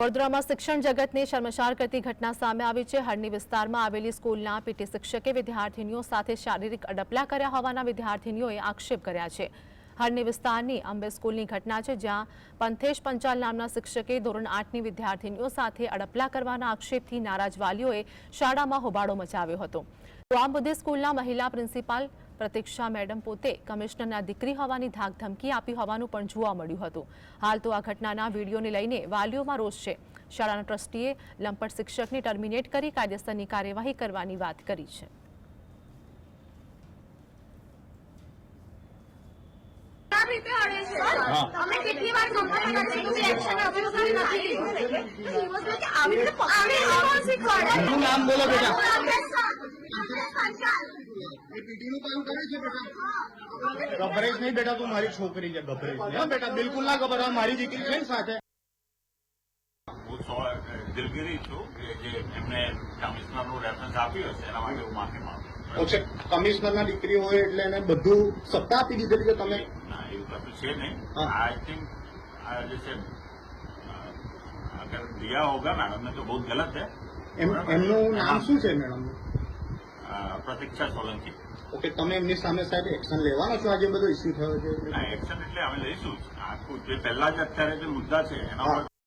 વડોદરામાં શિક્ષણ જગતને શર્મસાર કરતી ઘટના સામે આવી છે। હરણી વિસ્તારમાં આવેલી સ્કૂલના પીટી શિક્ષકે વિદ્યાર્થીનીઓ સાથે શારીરિક અડપલા કર્યા હોવાના વિદ્યાર્થીનીઓએ આક્ષેપ કર્યા છે। હરણી વિસ્તારની અંબે સ્કૂલની ઘટના છે, જ્યાં પંથેશ પંચાલ નામના શિક્ષકે ધોરણ 8ની વિદ્યાર્થીનીઓ સાથે અડપલા કરવાના આક્ષેપથી નારાજ વાલીઓએ શાળામાં હોબાળો મચાવ્યો હતો। તો આ મુદ્દે સ્કૂલના મહિલા પ્રિન્સિપાલ પ્રતીક્ષા મેડમ પોતે કમિશનરના દીકરી હોવાની ધાકધમકી આપી હોવાનું પણ જોવા મળ્યું હતું। હાલ તો આ ઘટનાના વિડીયોને લઈને વાલીઓમાં રોષ છે। શાળાના ટ્રસ્ટીએ લંપટ શિક્ષકને ટર્મિનેટ કરી કાયદેસરની કાર્યવાહી કરવાની વાત કરી છે। નામ બોલો બેટા। ગભરાઈશ નહીં બેટા, તું મારી છોકરી છે, ગભરાઈશ નહીં બેટા, બિલકુલ ના ગભરાવ, મારી દીકરી છે ને સાથે। હું દિલગીરી છું કે જે એમને કમિશનરનું રેફરન્સ આપ્યું હશે એના માટે હું માફી માંગુ છું। કમિશનરના દીકરી હોય એટલે એને બધું સત્તા આપી દીધેલી કે તમે? ના, એવું કશું છે નહીં। आई थिंक जैसे अगर दिया होगा मैडम ने तो बहुत गलत है। એમનું નામ શું છે મેડમ? પ્રતીક્ષા સોલંકી। ઓકે, તમે એમની સામે સાહેબ એક્શન લેવાના છો? આજે બધો ઇસ્યુ થયો છે। ના, એક્શન એટલે અમે લઈશું જ। આખું જે પહેલા જ અત્યારે જે મુદ્દા છે એના પર